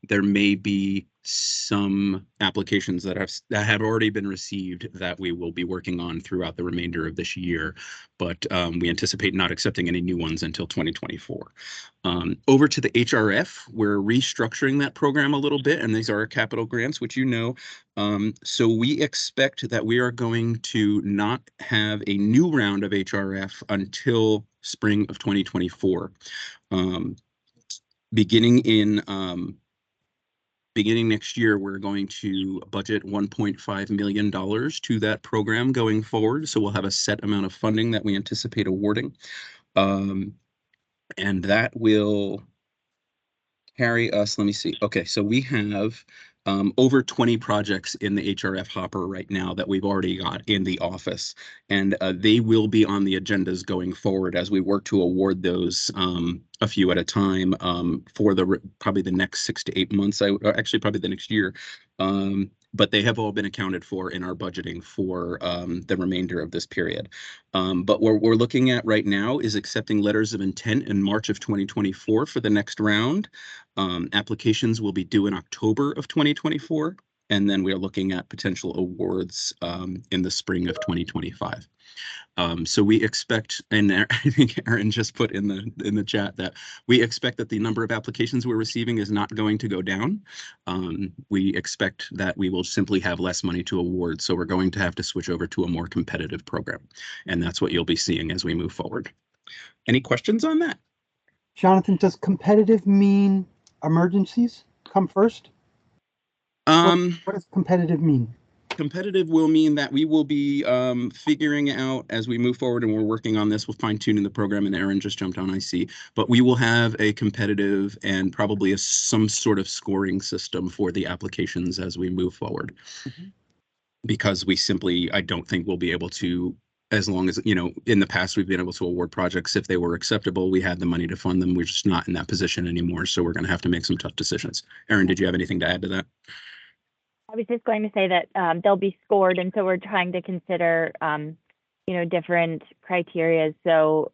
there may be some applications that have already been received that we will be working on throughout the remainder of this year, but we anticipate not accepting any new ones until 2024. Over to the HRF, we're restructuring that program a little bit, and these are our capital grants, which you know. So we expect that we are going to not have a new round of HRF until spring of 2024. Beginning next year, we're going to budget $1.5 million to that program going forward. So we'll have a set amount of funding that we anticipate awarding. And that will carry us, let me see. Okay, so we have over 20 projects in the HRF hopper right now that we've already got in the office, and they will be on the agendas going forward as we work to award those a few at a time for probably the next 6 to 8 months, actually probably the next year. But they have all been accounted for in our budgeting for the remainder of this period. But what we're looking at right now is accepting letters of intent in March of 2024 for the next round. Applications will be due in October of 2024, and then we are looking at potential awards in the spring of 2025. So we expect, and I think Aaron just put in the chat that we expect that the number of applications we're receiving is not going to go down. We expect that we will simply have less money to award, so we're going to have to switch over to a more competitive program, and that's what you'll be seeing as we move forward. Any questions on that? Jonathan, does competitive mean emergencies come first? What does competitive mean? Competitive will mean that we will be figuring out as we move forward, and we're working on this. We'll fine tuning the program, and Aaron just jumped on, I see. But we will have a competitive and probably some sort of scoring system for the applications as we move forward. Because we simply, I don't think we'll be able to, as long as, you know, in the past we've been able to award projects if they were acceptable, we had the money to fund them. We're just not in that position anymore, so we're going to have to make some tough decisions. Aaron, did you have anything to add to that? I was just going to say that they'll be scored, and so we're trying to consider, you know, different criteria. So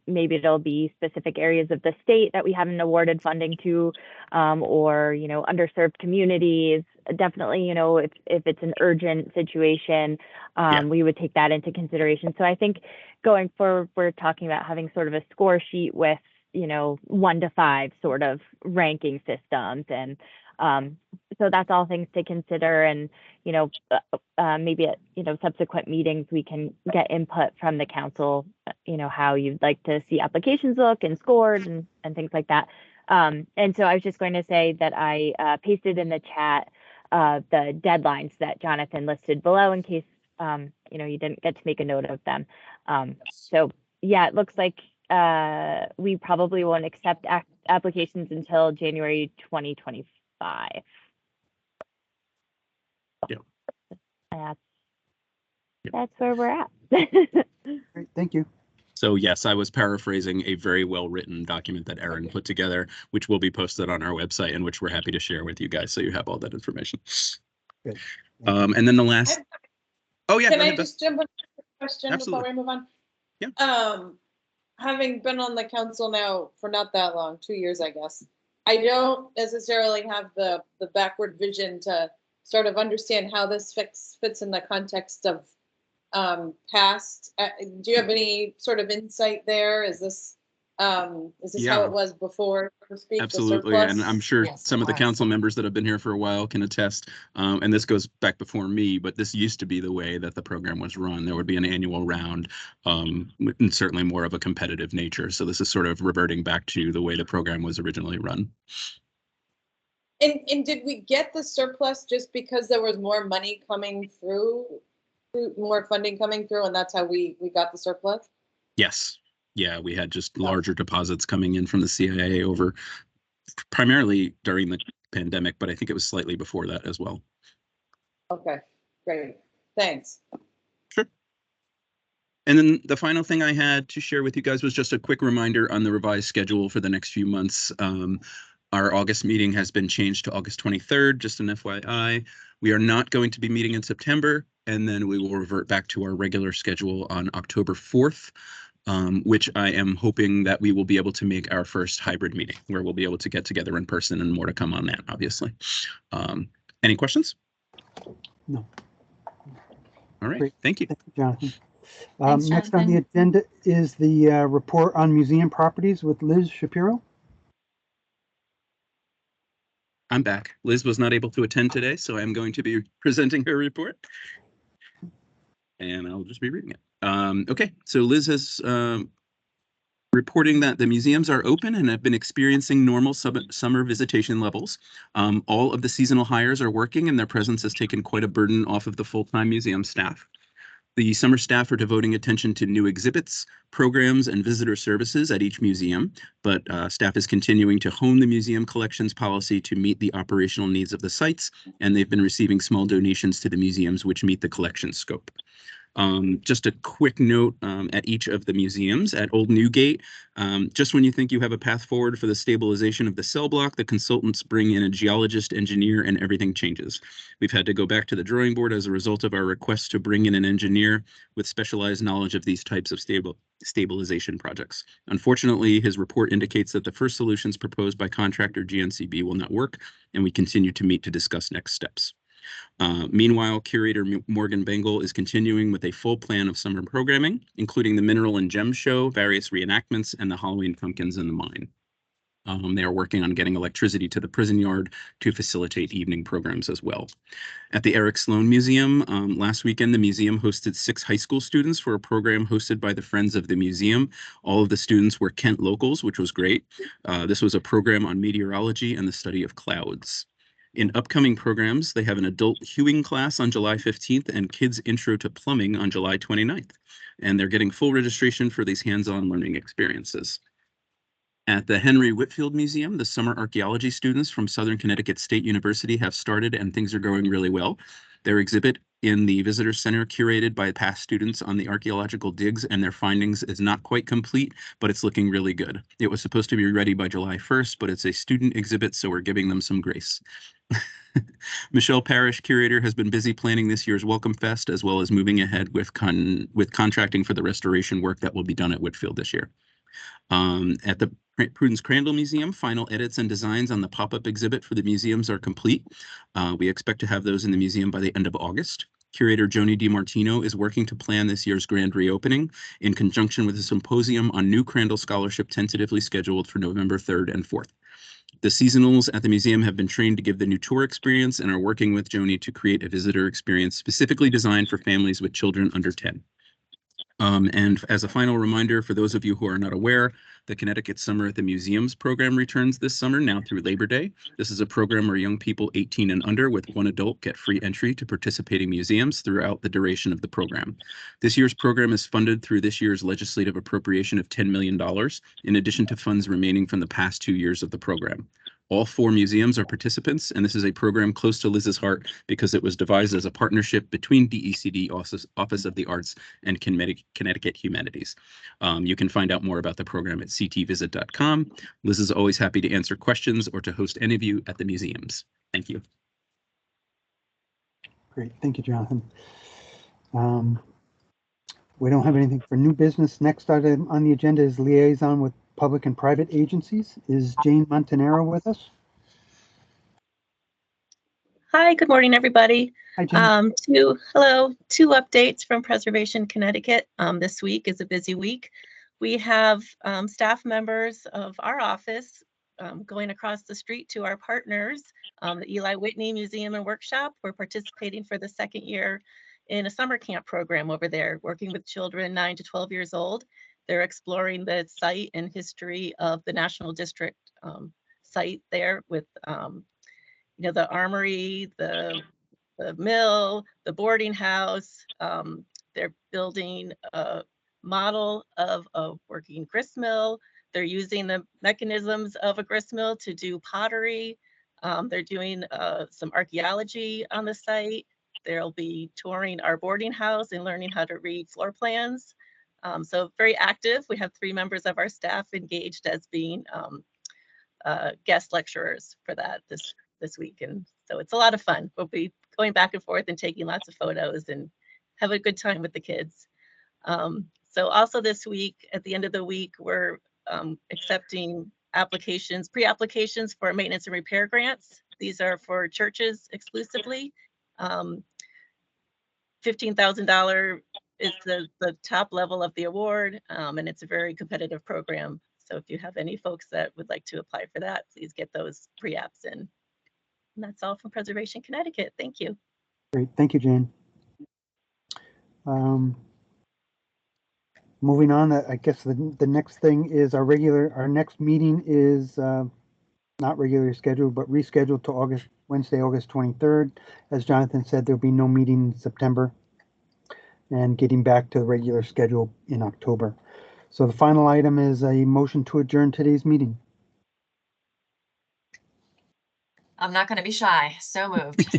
maybe it'll be specific areas of the state that we haven't awarded funding to, or, you know, underserved communities. Definitely, you know, if it's an urgent situation, we would take that into consideration. So I think going forward, we're talking about having sort of a score sheet with, you know, 1 to 5 sort of ranking systems, and so that's all things to consider. And, you know, maybe at, you know, subsequent meetings, we can get input from the council, you know, how you'd like to see applications look and scored and things like that. And so I was just going to say that I pasted in the chat the deadlines that Jonathan listed below in case, you know, you didn't get to make a note of them. So yeah, it looks like we probably won't accept applications until January 2025. Yeah. That's where we're at. Great, thank you. So yes, I was paraphrasing a very well-written document that Aaron put together, which will be posted on our website and which we're happy to share with you guys, so you have all that information. Good. And then the last. Oh yeah. Can I just jump on a question Absolutely. before we move on? Yeah. Having been on the council now for not that long, 2 years, I guess, I don't necessarily have the backward vision to sort of understand how this fits in the context of past. Do you have any sort of insight there? Is this Is this how Yeah. it was before the speak, the Absolutely, and surplus? I'm sure Yes, some it of the was. council members that have been here for a while can attest. And this goes back before me, but this used to be the way that the program was run. There would be an annual round, and certainly more of a competitive nature. So this is sort of reverting back to the way the program was originally run. And did we get the surplus just because there was more money coming through, more funding coming through, and that's how we got the surplus? Yes. Yeah, we had just larger deposits coming in from the CIA over primarily during the pandemic, but I think it was slightly before that as well. Okay, great. Thanks. Sure. And then the final thing I had to share with you guys was just a quick reminder on the revised schedule for the next few months. Our August meeting has been changed to August 23rd, just an FYI. We are not going to be meeting in September, and then we will revert back to our regular schedule on October 4th. Which I am hoping that we will be able to make our first hybrid meeting where we'll be able to get together in person, and more to come on that, obviously. Any questions? No. All right, Great. thank you. Thank you, Jonathan. Thanks, Next on the agenda is the report on museum properties with Liz Shapiro. I'm back. Liz was not able to attend today, so I'm going to be presenting her report. And I'll just be reading it. Okay, so Liz has reporting that the museums are open and have been experiencing normal summer visitation levels. All of the seasonal hires are working, and their presence has taken quite a burden off of the full-time museum staff. The summer staff are devoting attention to new exhibits, programs, and visitor services at each museum, but staff is continuing to hone the museum collections policy to meet the operational needs of the sites, and they've been receiving small donations to the museums which meet the collection scope. Just a quick note at each of the museums. At Old Newgate, just when you think you have a path forward for the stabilization of the cell block, the consultants bring in a geologist, engineer, and everything changes. We've had to go back to the drawing board as a result of our request to bring in an engineer with specialized knowledge of these types of stabilization projects. Unfortunately, his report indicates that the first solutions proposed by contractor GNCB will not work, and we continue to meet to discuss next steps. Meanwhile, curator Morgan Bengal is continuing with a full plan of summer programming, including the Mineral and Gem Show, various reenactments, and the Halloween pumpkins in the mine. They are working on getting electricity to the prison yard to facilitate evening programs as well. At the Eric Sloan Museum, last weekend, the museum hosted 6 high school students for a program hosted by the Friends of the Museum. All of the students were Kent locals, which was great. This was a program on meteorology and the study of clouds. In upcoming programs, they have an adult hewing class on July 15th and kids intro to plumbing on July 29th. And they're getting full registration for these hands-on learning experiences. At the Henry Whitfield Museum, the summer archaeology students from Southern Connecticut State University have started, and things are going really well. Their exhibit in the visitor center, curated by past students on the archaeological digs and their findings, is not quite complete, but it's looking really good. It was supposed to be ready by July 1st, but it's a student exhibit, so we're giving them some grace. Michelle Parrish, curator, has been busy planning this year's Welcome Fest, as well as moving ahead with contracting for the restoration work that will be done at Whitfield this year. At the Prudence Crandall Museum, final edits and designs on the pop-up exhibit for the museums are complete. We expect to have those in the museum by the end of August. Curator Joni DiMartino is working to plan this year's grand reopening in conjunction with a symposium on new Crandall scholarship tentatively scheduled for November 3rd and 4th. The seasonals at the museum have been trained to give the new tour experience and are working with Joni to create a visitor experience specifically designed for families with children under 10. And as a final reminder, for those of you who are not aware, the Connecticut Summer at the Museums program returns this summer, now through Labor Day. This is a program where young people 18 and under with one adult get free entry to participating museums throughout the duration of the program. This year's program is funded through this year's legislative appropriation of $10 million, in addition to funds remaining from the past 2 years of the program. All 4 museums are participants, and this is a program close to Liz's heart because it was devised as a partnership between DECD, Office of the Arts, and Connecticut Humanities. You can find out more about the program at ctvisit.com. Liz is always happy to answer questions or to host any of you at the museums. Thank you. Great, thank you, Jonathan. We don't have anything for new business. Next item on the agenda is liaison with public and private agencies. Is Jane Montanaro with us? Hi, good morning, everybody. Hi, Jane. Two updates from Preservation Connecticut. This week is a busy week. we have staff members of our office going across the street to our partners, the Eli Whitney Museum and Workshop. We're participating for the second year in a summer camp program over there, working with children 9 to 12 years old. They're exploring the site and history of the National District site there with, the armory, the mill, the boarding house. They're building a model of a working grist mill. They're using the mechanisms of a grist mill to do pottery. They're doing some archaeology on the site. They'll be touring our boarding house and learning how to read floor plans. So very active. We have 3 members of our staff engaged as being guest lecturers for that this week. And so it's a lot of fun. We'll be going back and forth and taking lots of photos and have a good time with the kids. So also this week, at the end of the week, we're accepting applications, pre-applications for maintenance and repair grants. These are for churches exclusively. $15,000 is the top level of the award, and it's a very competitive program. So if you have any folks that would like to apply for that, please get those pre-apps in. And that's all from Preservation Connecticut. Thank you. Great, thank you, Jane. Moving on, I guess the next thing is our next meeting is not regularly scheduled, but rescheduled to Wednesday, August 23rd. As Jonathan said, there'll be no meeting in September and getting back to the regular schedule in October. So the final item is a motion to adjourn today's meeting. I'm not going to be shy. So moved.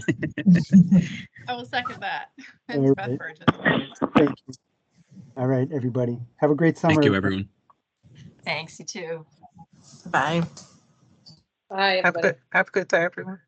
I will second that. All It's Beth right. Burgess. Thank you. All right, everybody. Have a great summer. Thank you, everyone. Thanks, you too. Bye. Bye, everybody. Have a good day, everyone.